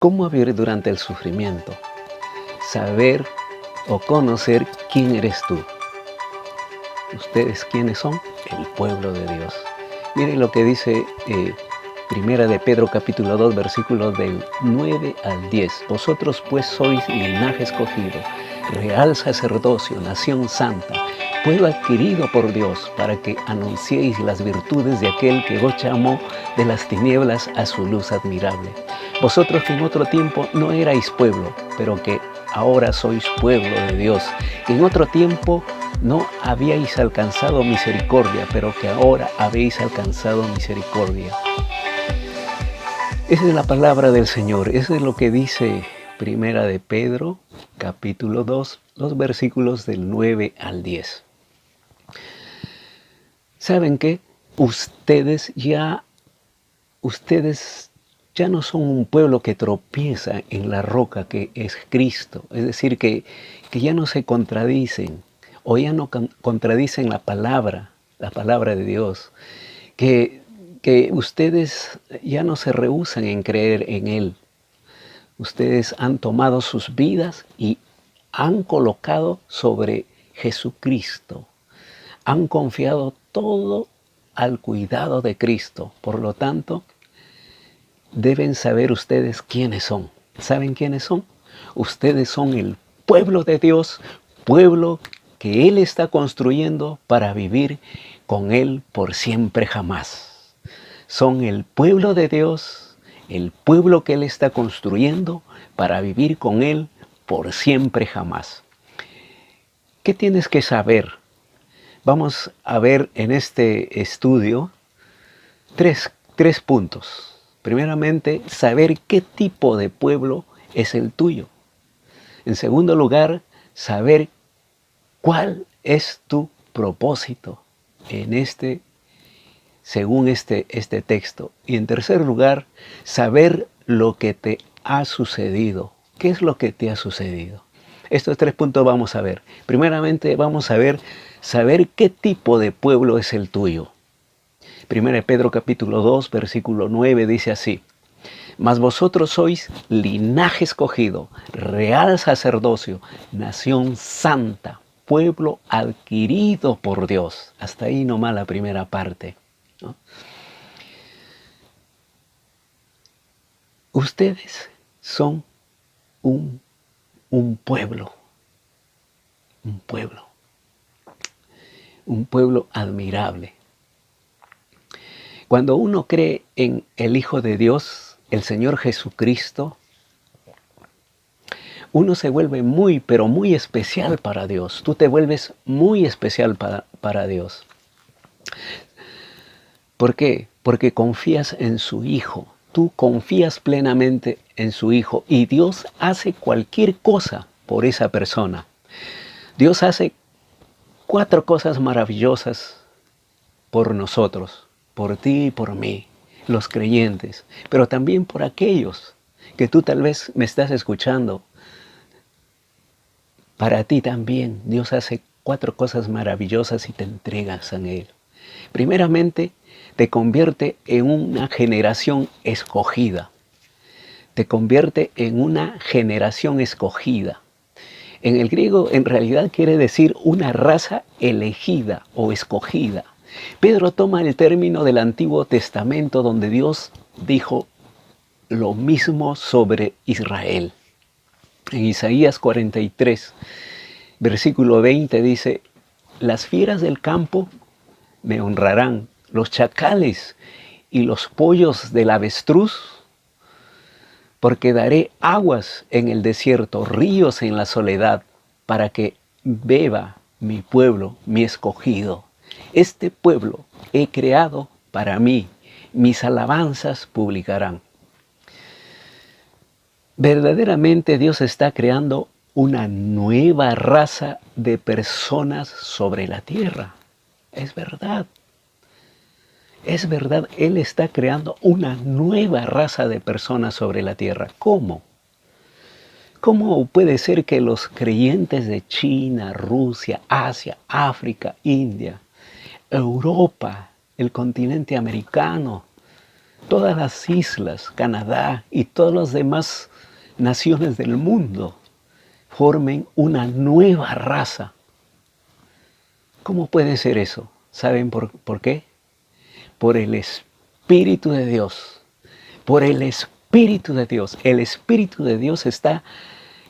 ¿Cómo vivir durante el sufrimiento? Saber o conocer quién eres tú. ¿Ustedes quiénes son? El pueblo de Dios. Miren lo que dice Primera de Pedro capítulo 2 versículos del 9 al 10. Vosotros pues sois linaje escogido, real sacerdocio, nación santa, pueblo adquirido por Dios, para que anunciéis las virtudes de aquel que os llamó de las tinieblas a su luz admirable. Vosotros que en otro tiempo no erais pueblo, pero que ahora sois pueblo de Dios, que en otro tiempo no habíais alcanzado misericordia, pero que ahora habéis alcanzado misericordia. Esa es la palabra del Señor, eso es lo que dice Primera de Pedro, capítulo 2, los versículos del 9 al 10. ¿Saben qué? Ustedes ya no son un pueblo que tropieza en la roca que es Cristo. Es decir, que ya no se contradicen o ya no contradicen la palabra de Dios. Que ustedes ya no se rehúsan en creer en Él. Ustedes han tomado sus vidas y han colocado sobre Jesucristo. Han confiado todo al cuidado de Cristo. Por lo tanto, deben saber ustedes quiénes son. ¿Saben quiénes son? Ustedes son el pueblo de Dios, pueblo que Él está construyendo para vivir con Él por siempre jamás. Son el pueblo de Dios, el pueblo que Él está construyendo para vivir con Él por siempre jamás. ¿Qué tienes que saber? Vamos a ver en este estudio tres puntos. Primeramente, saber qué tipo de pueblo es el tuyo. En segundo lugar, saber cuál es tu propósito según este texto. Y en tercer lugar, saber lo que te ha sucedido. ¿Qué es lo que te ha sucedido? Estos 3 puntos vamos a ver. Primeramente vamos a ver, saber qué tipo de pueblo es el tuyo. 1 Pedro capítulo 2, versículo 9 dice así: Mas vosotros sois linaje escogido, real sacerdocio, nación santa, pueblo adquirido por Dios. Hasta ahí nomás la primera parte, ¿no? Ustedes son un pueblo, un pueblo admirable. Cuando uno cree en el Hijo de Dios, el Señor Jesucristo, uno se vuelve muy, pero muy especial para Dios. Tú te vuelves muy especial para Dios. ¿Por qué? Porque confías en su Hijo. Tú confías plenamente en su Hijo y Dios hace cualquier cosa por esa persona. Dios hace 4 cosas maravillosas por nosotros, por ti y por mí, los creyentes, pero también por aquellos que tú tal vez me estás escuchando. Para ti también Dios hace 4 cosas maravillosas y te entregas a Él. Primeramente, te convierte en una generación escogida. Te convierte en una generación escogida. En el griego, en realidad quiere decir una raza elegida o escogida. Pedro toma el término del Antiguo Testamento donde Dios dijo lo mismo sobre Israel. En Isaías 43, versículo 20 dice: Las fieras del campo me honrarán, los chacales y los pollos del avestruz, porque daré aguas en el desierto, ríos en la soledad, para que beba mi pueblo, mi escogido. Este pueblo he creado para mí, mis alabanzas publicarán. Verdaderamente Dios está creando una nueva raza de personas sobre la tierra. Es verdad. Es verdad, Él está creando una nueva raza de personas sobre la tierra. ¿Cómo? ¿Cómo puede ser que los creyentes de China, Rusia, Asia, África, India, Europa, el continente americano, todas las islas, Canadá y todas las demás naciones del mundo formen una nueva raza. ¿Cómo puede ser eso? ¿Saben por qué? Por el Espíritu de Dios. Por el Espíritu de Dios. El Espíritu de Dios está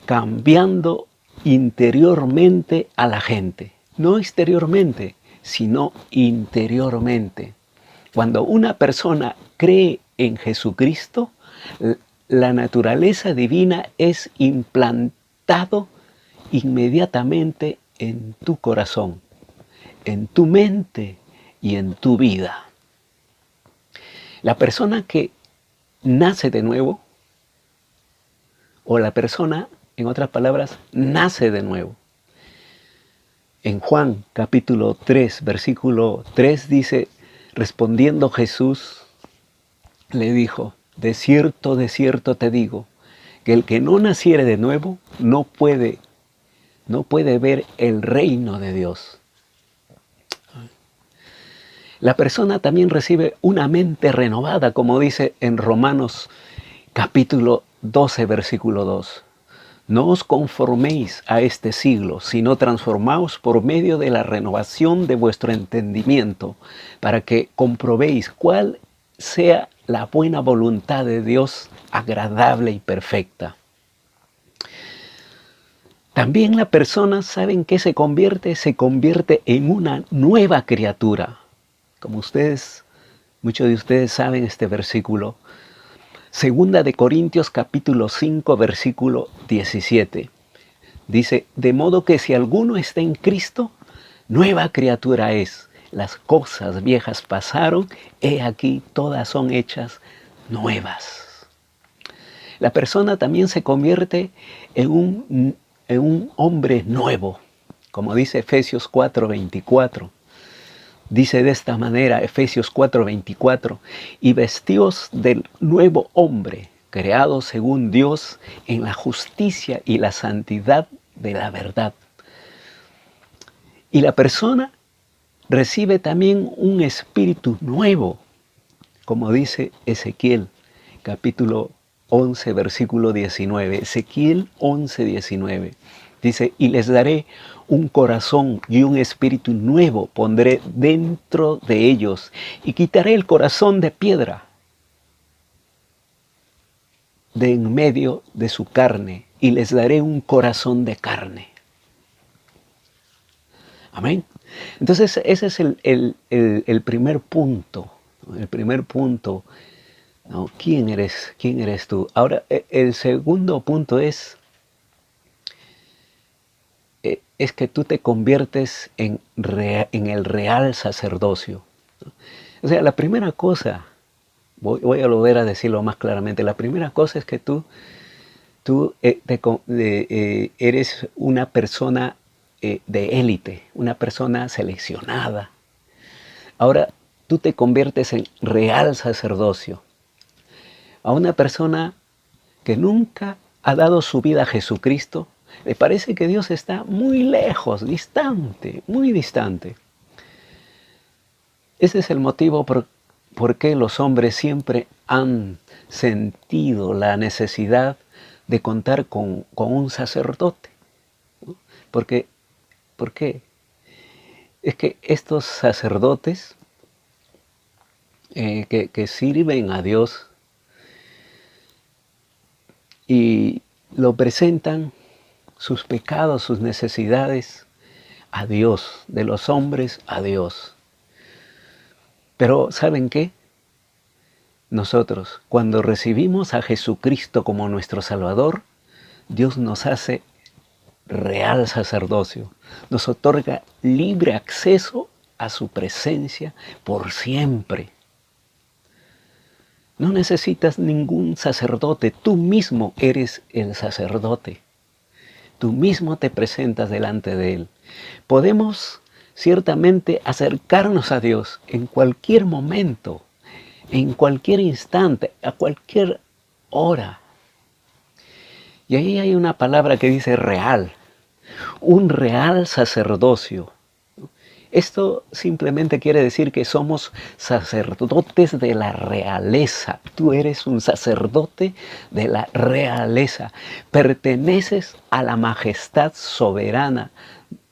cambiando interiormente a la gente. No exteriormente, sino interiormente. Cuando una persona cree en Jesucristo, la naturaleza divina es implantado inmediatamente en tu corazón, en tu mente y en tu vida. La persona que nace de nuevo, o la persona, en otras palabras, nace de nuevo. En Juan capítulo 3, versículo 3 dice, respondiendo Jesús, le dijo, de cierto te digo, que el que no naciere de nuevo no puede ver el reino de Dios. La persona también recibe una mente renovada, como dice en Romanos capítulo 12, versículo 2. No os conforméis a este siglo, sino transformaos por medio de la renovación de vuestro entendimiento, para que comprobéis cuál sea la buena voluntad de Dios, agradable y perfecta. También la persona, ¿saben qué se convierte? Se convierte en una nueva criatura. Como muchos de ustedes saben este versículo. Segunda de Corintios capítulo 5, versículo 17. Dice, de modo que si alguno está en Cristo, nueva criatura es. Las cosas viejas pasaron, he aquí todas son hechas nuevas. La persona también se convierte en un hombre nuevo, como dice Efesios 4:24. Dice de esta manera, Efesios 4:24, y vestíos del nuevo hombre, creado según Dios en la justicia y la santidad de la verdad. Y la persona recibe también un espíritu nuevo, como dice Ezequiel, capítulo 11, versículo 19. Ezequiel 11, 19. Dice, y les daré un corazón y un espíritu nuevo pondré dentro de ellos y quitaré el corazón de piedra de en medio de su carne y les daré un corazón de carne. Amén. Entonces ese es el primer punto. El primer punto. ¿No? ¿Quién eres tú? Ahora el segundo punto es que tú te conviertes en el real sacerdocio. O sea, la primera cosa, voy a volver a decirlo más claramente, la primera cosa es que tú eres una persona de élite, una persona seleccionada. Ahora tú te conviertes en real sacerdocio. A una persona que nunca ha dado su vida a Jesucristo, le parece que Dios está muy lejos, distante, muy distante. Ese es el motivo por qué los hombres siempre han sentido la necesidad de contar con un sacerdote. ¿No? ¿Por qué? Es que estos sacerdotes que sirven a Dios y lo presentan sus pecados, sus necesidades a Dios, de los hombres a Dios. Pero ¿saben qué? Nosotros, cuando recibimos a Jesucristo como nuestro Salvador, Dios nos hace real sacerdocio, nos otorga libre acceso a su presencia por siempre. No necesitas ningún sacerdote, tú mismo eres el sacerdote. Tú mismo te presentas delante de Él. Podemos ciertamente acercarnos a Dios en cualquier momento, en cualquier instante, a cualquier hora. Y ahí hay una palabra que dice real, un real sacerdocio. Esto simplemente quiere decir que somos sacerdotes de la realeza. Tú eres un sacerdote de la realeza. Perteneces a la majestad soberana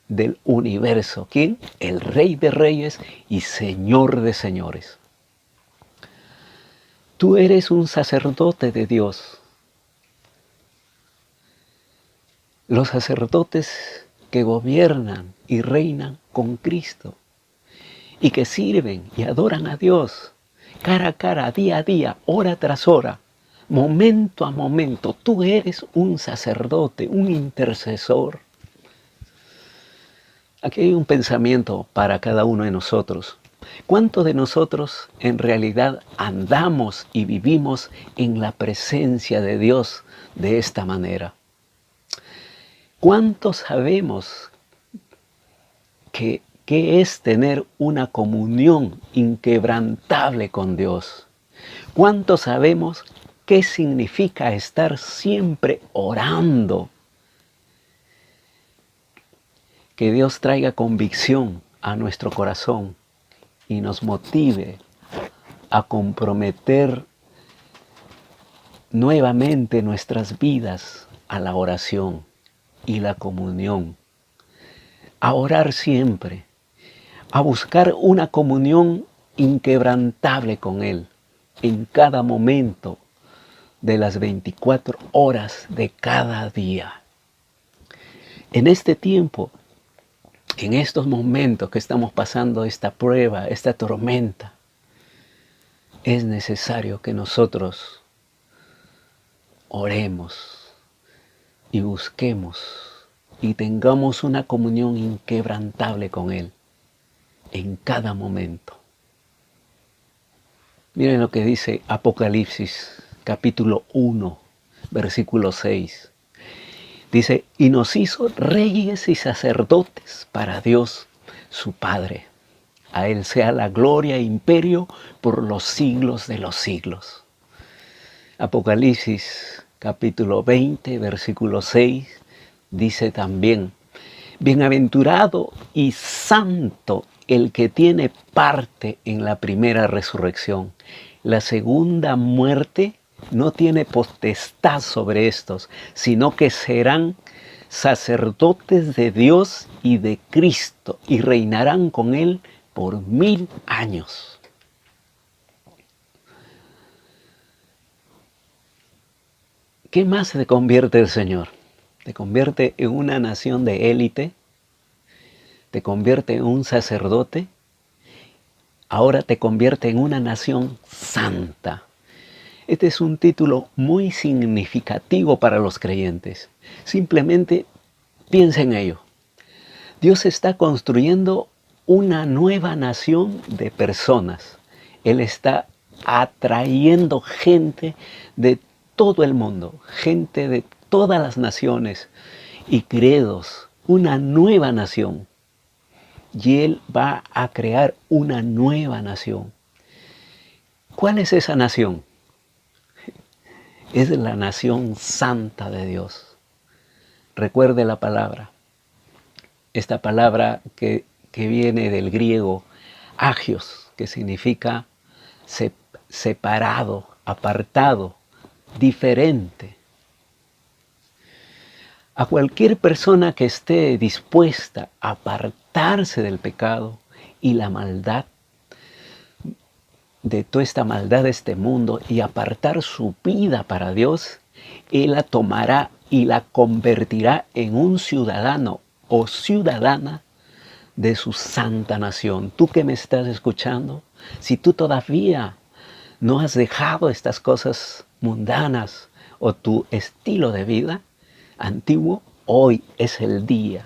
del universo. ¿Quién? El Rey de Reyes y Señor de Señores. Tú eres un sacerdote de Dios. Los sacerdotes que gobiernan y reinan con Cristo y que sirven y adoran a Dios cara a cara, día a día, hora tras hora, momento a momento. Tú eres un sacerdote, un intercesor. Aquí hay un pensamiento para cada uno de nosotros. ¿Cuántos de nosotros en realidad andamos y vivimos en la presencia de Dios de esta manera? ¿Cuántos sabemos qué es tener una comunión inquebrantable con Dios? ¿Cuántos sabemos qué significa estar siempre orando? Que Dios traiga convicción a nuestro corazón y nos motive a comprometer nuevamente nuestras vidas a la oración y la comunión, a orar siempre, a buscar una comunión inquebrantable con Él en cada momento de las 24 horas de cada día. En este tiempo, en estos momentos que estamos pasando esta prueba, esta tormenta, es necesario que nosotros oremos y busquemos y tengamos una comunión inquebrantable con Él en cada momento. Miren lo que dice Apocalipsis, capítulo 1, versículo 6. Dice, y nos hizo reyes y sacerdotes para Dios, su Padre. A Él sea la gloria e imperio por los siglos de los siglos. Apocalipsis, capítulo 20, versículo 6, dice también, bienaventurado y santo el que tiene parte en la primera resurrección. La segunda muerte no tiene potestad sobre estos, sino que serán sacerdotes de Dios y de Cristo y reinarán con Él por 1000 años. ¿Qué más te convierte el Señor? Te convierte en una nación de élite, te convierte en un sacerdote, ahora te convierte en una nación santa. Este es un título muy significativo para los creyentes. Simplemente piensa en ello. Dios está construyendo una nueva nación de personas. Él está atrayendo gente de todo el mundo, gente de todas las naciones y credos, una nueva nación. Y Él va a crear una nueva nación. ¿Cuál es esa nación? Es la nación santa de Dios. Recuerde la palabra. Esta palabra que viene del griego agios, que significa separado, apartado, diferente. A cualquier persona que esté dispuesta a apartarse del pecado y la maldad, de toda esta maldad de este mundo y apartar su vida para Dios, Él la tomará y la convertirá en un ciudadano o ciudadana de su santa nación. Tú que me estás escuchando, si tú todavía no has dejado estas cosas mundanas o tu estilo de vida antiguo, hoy es el día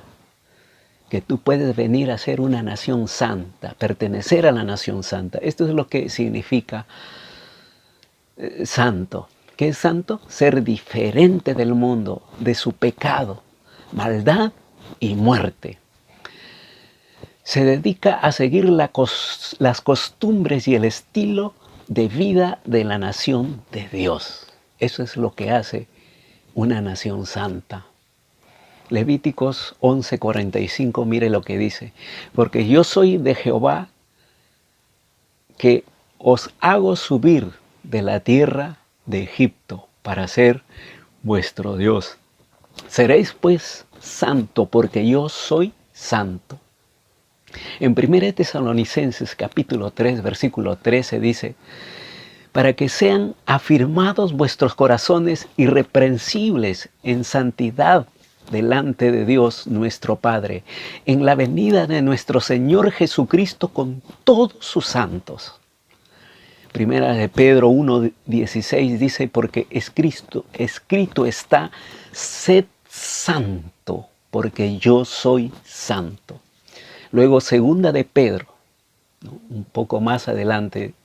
que tú puedes venir a ser una nación santa, pertenecer a la nación santa. Esto es lo que significa santo. ¿Qué es santo? Ser diferente del mundo, de su pecado, maldad y muerte. Se dedica a seguir las costumbres y el estilo de vida de la nación de Dios. Eso es lo que hace una nación santa. Levíticos 11:45, mire lo que dice. Porque yo soy de Jehová, que os hago subir de la tierra de Egipto para ser vuestro Dios. Seréis pues santo, porque yo soy santo. En 1 Tesalonicenses capítulo 3, versículo 13 dice, para que sean afirmados vuestros corazones irreprensibles en santidad delante de Dios nuestro Padre, en la venida de nuestro Señor Jesucristo con todos sus santos. Primera de Pedro 1:16 dice, porque escrito está, sed santo, porque yo soy santo. Luego segunda de Pedro, un poco más adelante,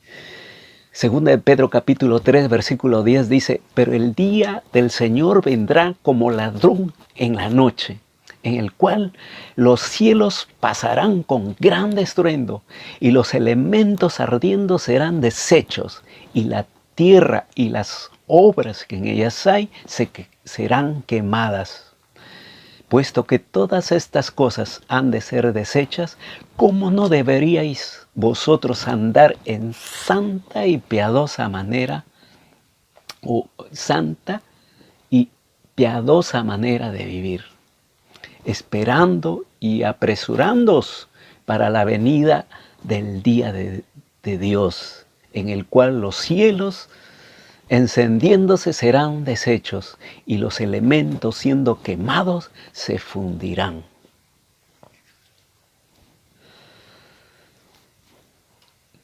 segunda de Pedro capítulo 3, versículo 10 dice, pero el día del Señor vendrá como ladrón en la noche, en el cual los cielos pasarán con gran estruendo y los elementos ardiendo serán deshechos y la tierra y las obras que en ellas hay serán quemadas. Puesto que todas estas cosas han de ser deshechas, ¿cómo no deberíais vosotros andar en santa y piadosa manera, o santa y piadosa manera de vivir, esperando y apresurándoos para la venida del día de Dios, en el cual los cielos encendiéndose serán deshechos y los elementos siendo quemados se fundirán.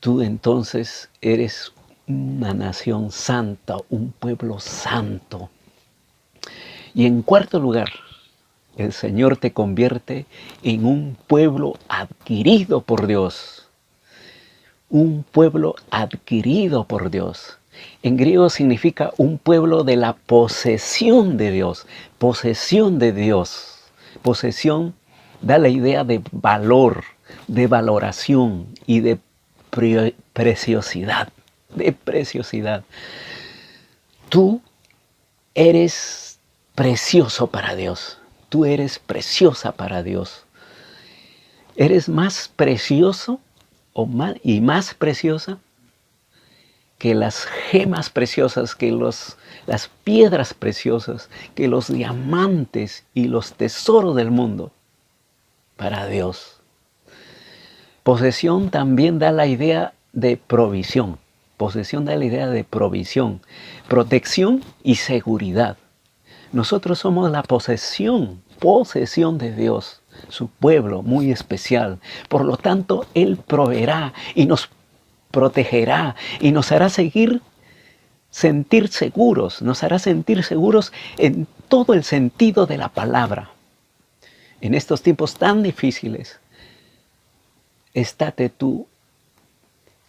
Tú entonces eres una nación santa, un pueblo santo. Y en cuarto lugar, el Señor te convierte en un pueblo adquirido por Dios. Un pueblo adquirido por Dios. En griego significa un pueblo de la posesión de Dios. Posesión de Dios. Posesión da la idea de valor, de valoración y de preciosidad. De preciosidad. Tú eres precioso para Dios. Tú eres preciosa para Dios. Eres más precioso y más preciosa que las gemas preciosas, que las piedras preciosas, que los diamantes y los tesoros del mundo para Dios. Posesión también da la idea de provisión. Posesión da la idea de provisión, protección y seguridad. Nosotros somos la posesión de Dios, su pueblo muy especial. Por lo tanto, Él proveerá y nos protegerá y nos hará sentir seguros, nos hará sentir seguros en todo el sentido de la palabra. En estos tiempos tan difíciles, estate tú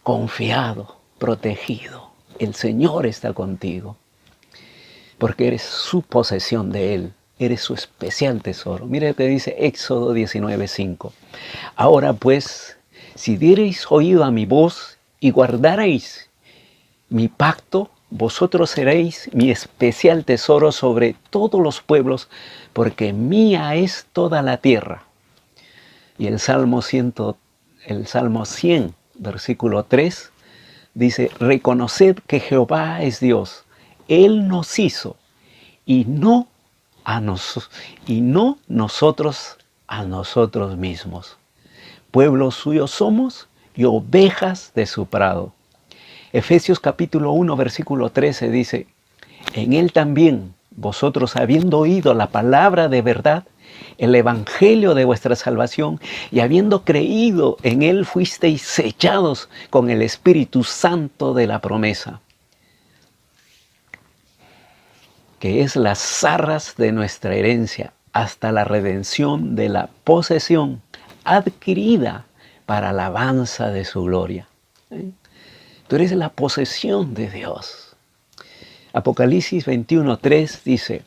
confiado, protegido. El Señor está contigo, porque eres su posesión de Él, eres su especial tesoro. Mire lo que dice Éxodo 19:5. Ahora pues, si diereis oído a mi voz y guardaréis mi pacto, vosotros seréis mi especial tesoro sobre todos los pueblos, porque mía es toda la tierra. Y el Salmo 100, versículo 3, dice, reconoced que Jehová es Dios, Él nos hizo, y no nosotros a nosotros mismos. Pueblo suyo somos y ovejas de su prado. Efesios capítulo 1, versículo 13 dice, en Él también, vosotros habiendo oído la palabra de verdad, el evangelio de vuestra salvación, y habiendo creído en Él, fuisteis sellados con el Espíritu Santo de la promesa, que es las arras de nuestra herencia, hasta la redención de la posesión adquirida para alabanza de su gloria. Tú eres la posesión de Dios. Apocalipsis 21:3 dice,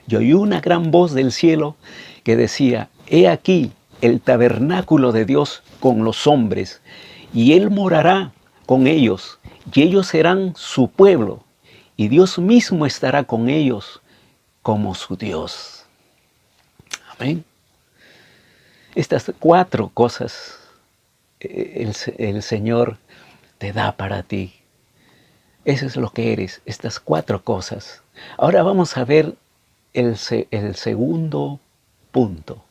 y oí una gran voz del cielo que decía, he aquí el tabernáculo de Dios con los hombres, y Él morará con ellos, y ellos serán su pueblo, y Dios mismo estará con ellos como su Dios. Amén. Estas 4 cosas el Señor te da para ti. Eso es lo que eres, estas 4 cosas. Ahora vamos a ver el segundo punto.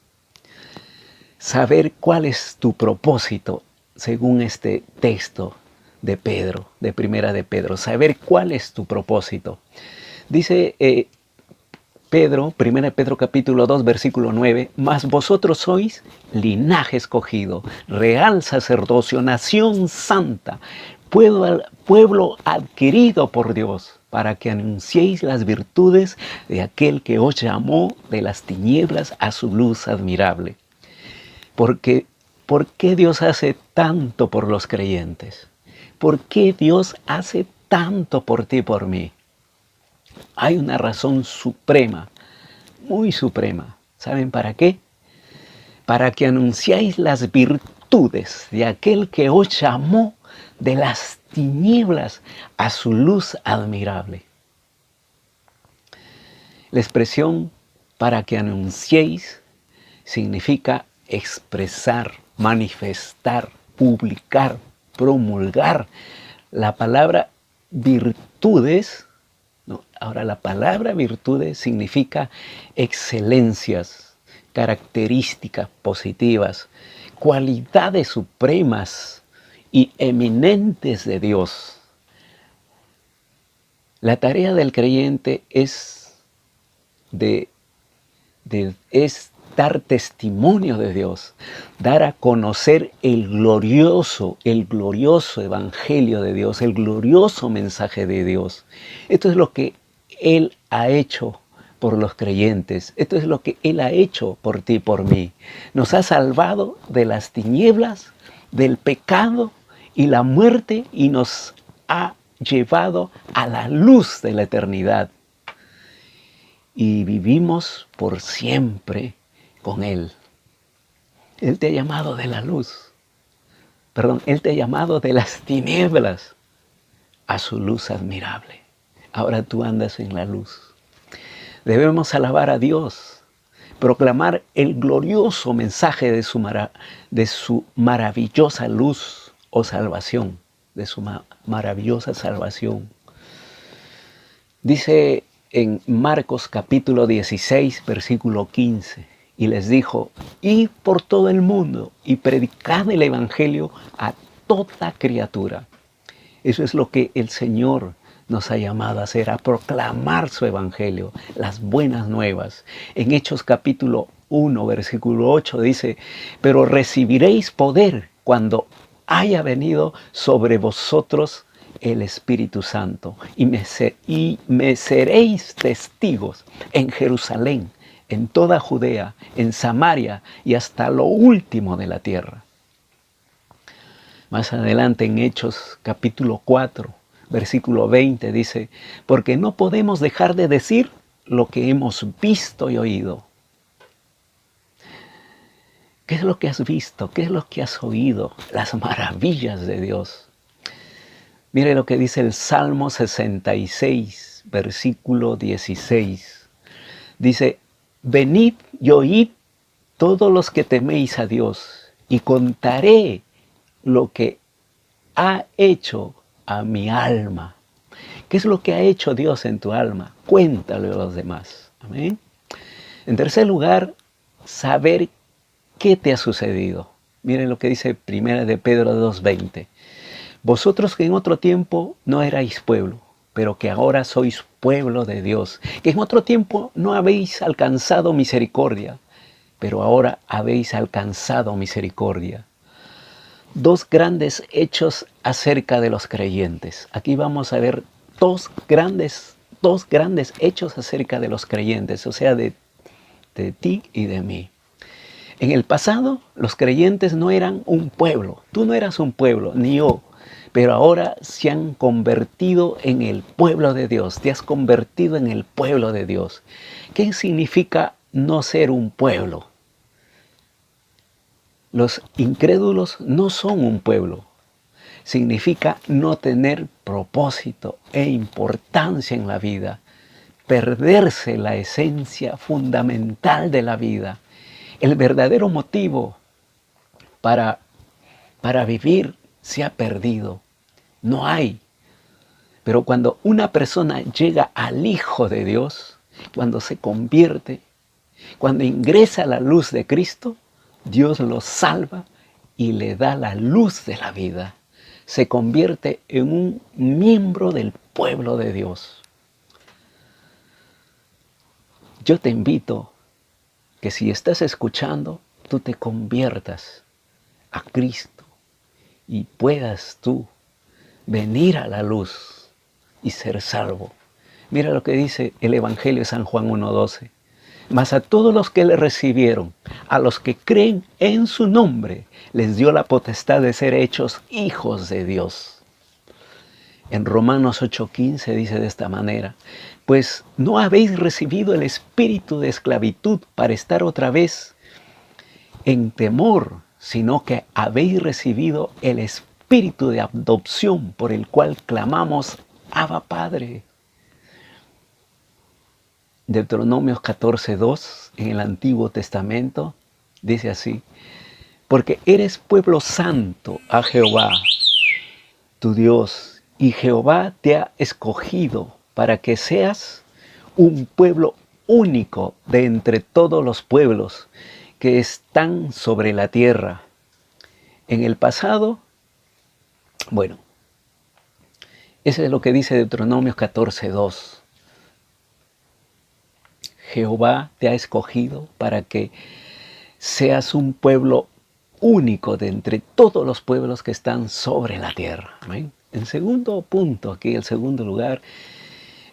Saber cuál es tu propósito según este texto de Pedro, de Primera de Pedro. Saber cuál es tu propósito. Dice Pedro, 1 Pedro capítulo 2, versículo 9, mas vosotros sois linaje escogido, real sacerdocio, nación santa, pueblo adquirido por Dios, para que anunciéis las virtudes de aquel que os llamó de las tinieblas a su luz admirable. Porque, ¿por qué Dios hace tanto por los creyentes? ¿Por qué Dios hace tanto por ti y por mí? Hay una razón suprema, muy suprema. ¿Saben para qué? Para que anunciáis las virtudes de aquel que os llamó de las tinieblas a su luz admirable. La expresión para que anunciéis significa expresar, manifestar, publicar, promulgar. La palabra virtudes, no, ahora la palabra virtudes significa excelencias, características positivas, cualidades supremas y eminentes de Dios. La tarea del creyente es dar testimonio de Dios, dar a conocer el glorioso evangelio de Dios, el glorioso mensaje de Dios. Esto es lo que Él ha hecho por los creyentes. Esto es lo que Él ha hecho por ti y por mí. Nos ha salvado de las tinieblas, del pecado y la muerte, y nos ha llevado a la luz de la eternidad. Y vivimos por siempre con Él. Él te ha llamado de la luz. Él te ha llamado de las tinieblas a su luz admirable. Ahora tú andas en la luz. Debemos alabar a Dios, proclamar el glorioso mensaje de su maravillosa luz o salvación, de su maravillosa salvación. Dice en Marcos capítulo 16, versículo 15, y les dijo, id por todo el mundo y predicad el evangelio a toda criatura. Eso es lo que el Señor nos ha llamado a hacer, a proclamar su evangelio, las buenas nuevas. En Hechos capítulo 1, versículo 8 dice, pero recibiréis poder cuando haya venido sobre vosotros el Espíritu Santo, y me seréis testigos en Jerusalén, en toda Judea, en Samaria y hasta lo último de la tierra. Más adelante en Hechos capítulo 4, versículo 20 dice, porque no podemos dejar de decir lo que hemos visto y oído. ¿Qué es lo que has visto? ¿Qué es lo que has oído? Las maravillas de Dios. Mire lo que dice el Salmo 66, versículo 16. Dice, venid y oíd todos los que teméis a Dios, y contaré lo que ha hecho a mi alma. ¿Qué es lo que ha hecho Dios en tu alma? Cuéntale a los demás. Amén. En tercer lugar, saber qué te ha sucedido. Miren lo que dice 1 de Pedro 2:20. Vosotros que en otro tiempo no erais pueblo, pero que ahora sois pueblo de Dios, que en otro tiempo no habéis alcanzado misericordia, pero ahora habéis alcanzado misericordia. 2 grandes hechos acerca de los creyentes. Aquí vamos a ver dos grandes hechos acerca de los creyentes, o sea, de ti y de mí. En el pasado, los creyentes no eran un pueblo. Tú no eras un pueblo, ni yo. Pero ahora se han convertido en el pueblo de Dios. Te has convertido en el pueblo de Dios. ¿Qué significa no ser un pueblo? Los incrédulos no son un pueblo. Significa no tener propósito e importancia en la vida. Perderse la esencia fundamental de la vida. El verdadero motivo para vivir se ha perdido. No hay. Pero cuando una persona llega al Hijo de Dios, cuando se convierte, cuando ingresa a la luz de Cristo, Dios lo salva y le da la luz de la vida. Se convierte en un miembro del pueblo de Dios. Yo te invito que si estás escuchando, tú te conviertas a Cristo y puedas tú venir a la luz y ser salvo. Mira lo que dice el Evangelio de San Juan 1:12. Mas a todos los que le recibieron, a los que creen en su nombre, les dio la potestad de ser hechos hijos de Dios. En Romanos 8:15 dice de esta manera: pues no habéis recibido el espíritu de esclavitud para estar otra vez en temor, sino que habéis recibido el espíritu de adopción por el cual clamamos, Abba Padre. Deuteronomios 14:2 en el Antiguo Testamento dice así: porque eres pueblo santo a Jehová, tu Dios, y Jehová te ha escogido para que seas un pueblo único de entre todos los pueblos que están sobre la tierra. En el pasado, bueno, eso es lo que dice Deuteronomios 14:2. Jehová te ha escogido para que seas un pueblo único de entre todos los pueblos que están sobre la tierra. ¿Amén? En segundo punto, aquí el segundo lugar,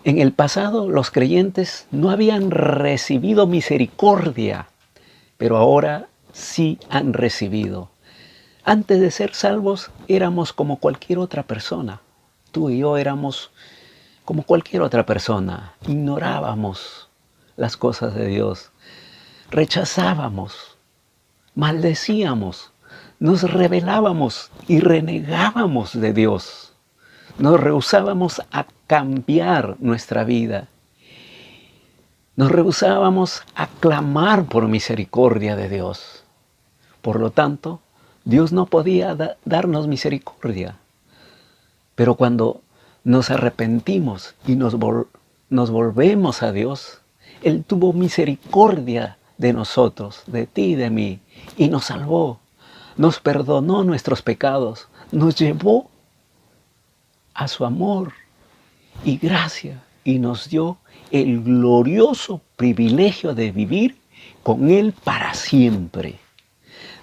en el pasado los creyentes no habían recibido misericordia, pero ahora sí han recibido. Antes de ser salvos éramos como cualquier otra persona. Tú y yo éramos como cualquier otra persona. Ignorábamos las cosas de Dios. Rechazábamos, maldecíamos, nos rebelábamos y renegábamos de Dios. Nos rehusábamos a cambiar nuestra vida. Nos rehusábamos a clamar por misericordia de Dios. Por lo tanto, Dios no podía darnos misericordia. Pero cuando nos arrepentimos y nos volvemos a Dios, Él tuvo misericordia de nosotros, de ti y de mí, y nos salvó, nos perdonó nuestros pecados, nos llevó a su amor y gracia, y nos dio el glorioso privilegio de vivir con Él para siempre.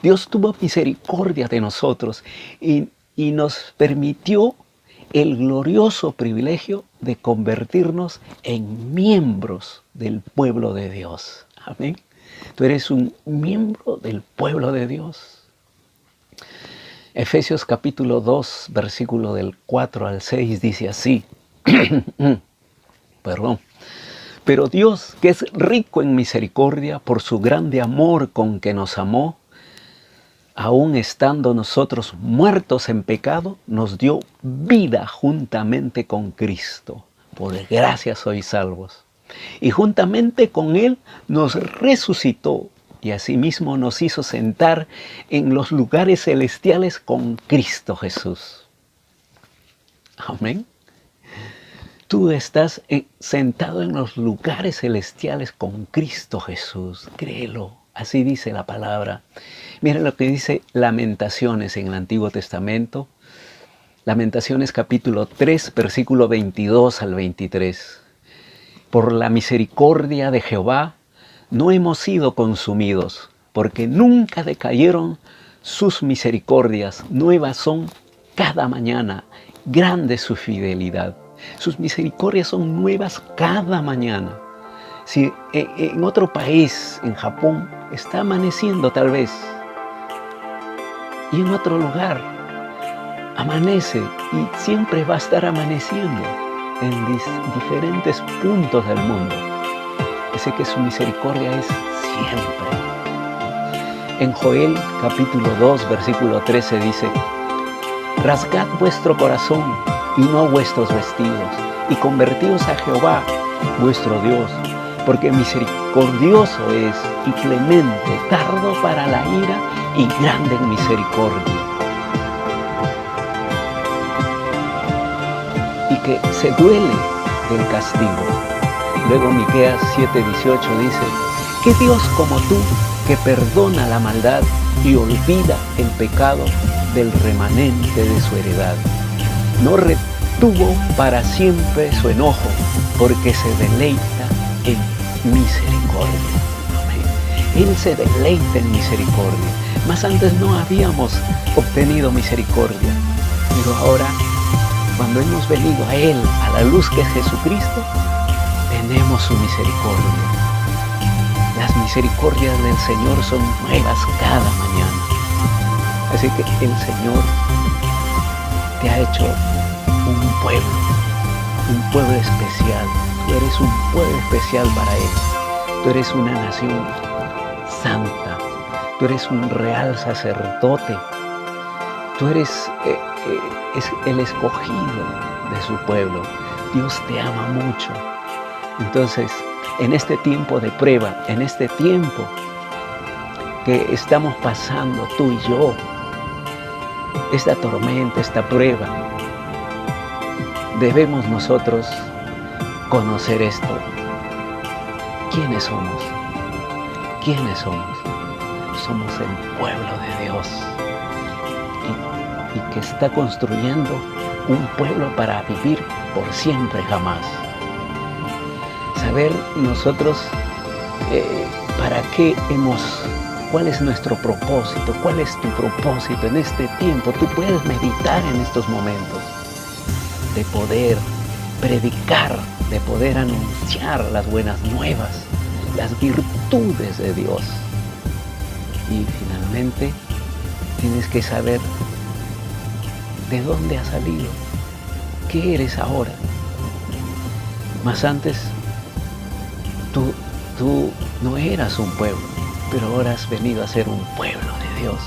Dios tuvo misericordia de nosotros y nos permitió el glorioso privilegio de convertirnos en miembros del pueblo de Dios. Amén. Tú eres un miembro del pueblo de Dios. Efesios capítulo 2, versículo del 4 al 6 dice así. Pero Dios, que es rico en misericordia por su grande amor con que nos amó, aun estando nosotros muertos en pecado, nos dio vida juntamente con Cristo. Por gracia sois salvos. Y juntamente con Él nos resucitó y asimismo nos hizo sentar en los lugares celestiales con Cristo Jesús. Amén. Tú estás sentado en los lugares celestiales con Cristo Jesús. Créelo. Así dice la palabra. Mira lo que dice Lamentaciones en el Antiguo Testamento. Lamentaciones capítulo 3, versículo 22 al 23. Por la misericordia de Jehová no hemos sido consumidos, porque nunca decayeron sus misericordias. Nuevas son cada mañana. Grande su fidelidad. Sus misericordias son nuevas cada mañana. Si en otro país, en Japón, está amaneciendo tal vez, y en otro lugar amanece y siempre va a estar amaneciendo en diferentes puntos del mundo. Sé que su misericordia es siempre. En Joel capítulo 2, versículo 13 dice: rasgad vuestro corazón y no vuestros vestidos, y convertíos a Jehová, vuestro Dios, porque misericordia misericordioso es y clemente, tardo para la ira y grande en misericordia. Y que se duele del castigo. Luego Miqueas 7:18 dice: ¿qué Dios como tú, que perdona la maldad y olvida el pecado del remanente de su heredad? No retuvo para siempre su enojo, porque se deleita en misericordia. Amén. Él se deleita en misericordia. Mas antes no habíamos obtenido misericordia, pero ahora, cuando hemos venido a Él, a la luz que es Jesucristo, tenemos su misericordia. Las misericordias del Señor son nuevas cada mañana. Así que el Señor te ha hecho un pueblo especial. Tú eres un pueblo especial para Él. Tú eres una nación santa. Tú eres un real sacerdote. Tú eres el escogido de su pueblo. Dios te ama mucho. Entonces, en este tiempo de prueba, en este tiempo que estamos pasando tú y yo, esta tormenta, esta prueba, debemos nosotros conocer esto. ¿Quiénes somos? ¿Quiénes somos? Somos el pueblo de Dios y que está construyendo un pueblo para vivir por siempre jamás. Saber nosotros para qué cuál es nuestro propósito, cuál es tu propósito en este tiempo. Tú puedes meditar en estos momentos de poder predicar, de poder anunciar las buenas nuevas, las virtudes de Dios. Y finalmente tienes que saber de dónde has salido, qué eres ahora. Más antes tú no eras un pueblo, pero ahora has venido a ser un pueblo de Dios.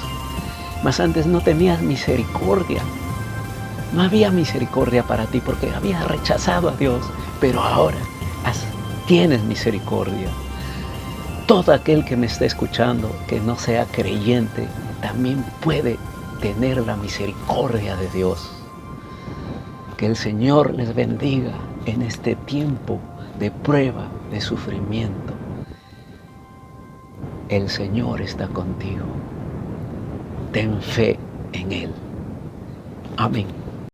Más antes no tenías misericordia. No había misericordia para ti porque habías rechazado a Dios, pero ahora tienes misericordia. Todo aquel que me esté escuchando, que no sea creyente, también puede tener la misericordia de Dios. Que el Señor les bendiga en este tiempo de prueba, de sufrimiento. El Señor está contigo. Ten fe en Él. Amén.